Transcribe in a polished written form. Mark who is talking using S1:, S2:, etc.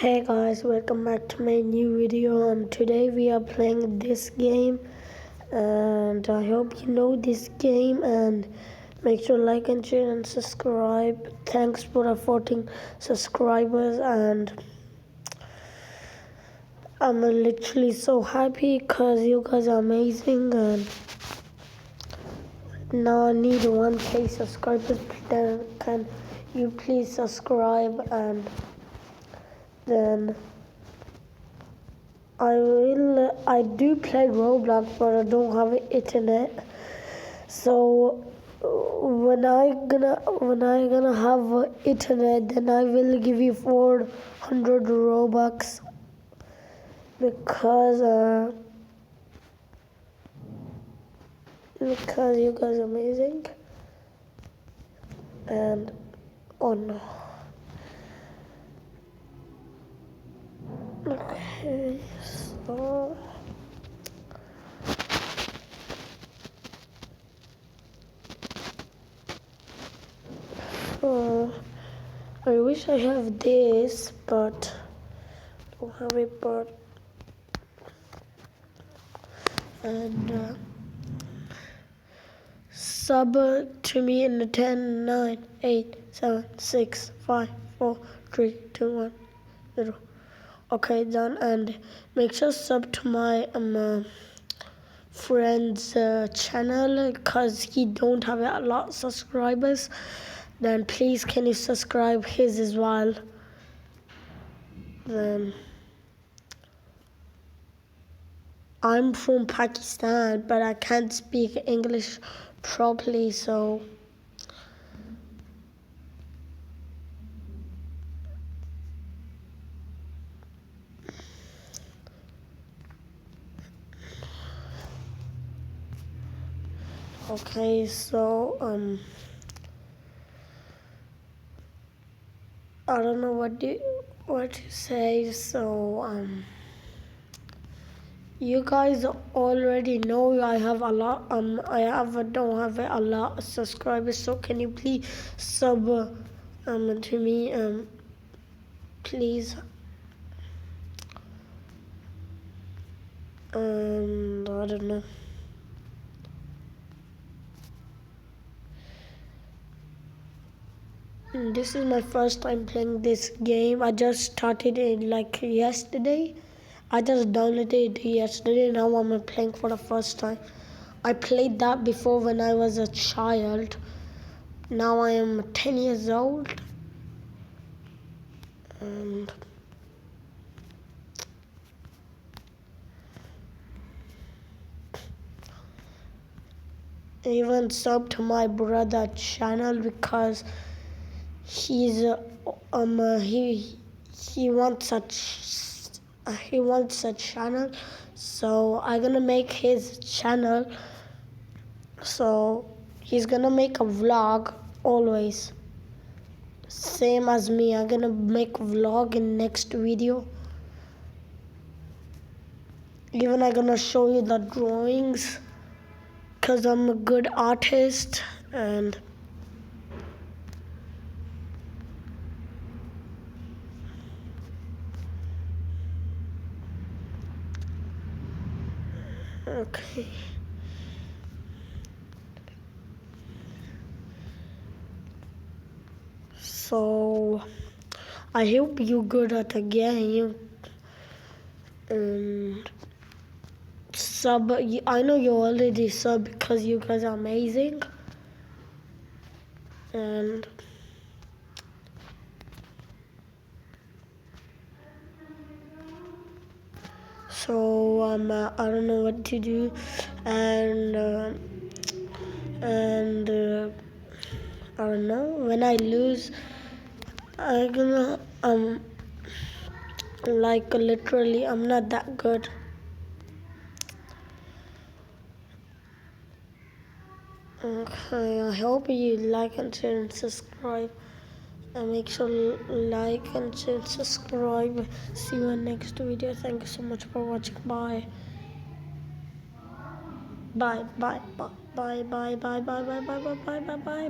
S1: Hey guys, welcome back to my new video, and today we are playing this game, and I hope you know this game, and make sure to like and share and subscribe. Thanks for our 14 subscribers, and I'm literally so happy because you guys are amazing, and now I need 1k subscribers. Then can you please subscribe, and then I do play Roblox, but I don't have internet. So when I gonna have internet, then I will give you 400 Robux because you guys are amazing. And oh no. Okay, so I wish I have this, but I don't have it. But and sub to me in the 10, 9, 8, 7, 6, 5, 4, 3, 2, 1, 0. Okay, done. And make sure sub to my friend's channel, because he don't have a lot of subscribers. Then please can you subscribe his as well. Then I'm from Pakistan, but I can't speak English properly, so okay, so I don't know what to say. So you guys already know I have a lot. Don't have a lot of subscribers. So can you please sub to me please. And I don't know. This is my first time playing this game. I just started it like yesterday. I just downloaded it yesterday. Now I'm playing for the first time. I played that before when I was a child. Now I am 10 years old. And even sub to my brother channel because he's he wants a channel, so I'm gonna make his channel. So he's gonna make a vlog always, same as me. I'm gonna make a vlog in next video. Even I'm gonna show you the drawings because I'm a good artist. And okay. So I hope you're good at the game. And sub, I know you already sub because you guys are amazing. And so I don't know what to do. And I don't know, when I lose, I'm gonna like literally I'm not that good. Okay, I hope you like and share and subscribe. And make sure to like and share and subscribe. See you in next video. Thank you so much for watching. Bye. Bye, bye, bye, bye, bye, bye, bye, bye, bye, bye, bye, bye, bye.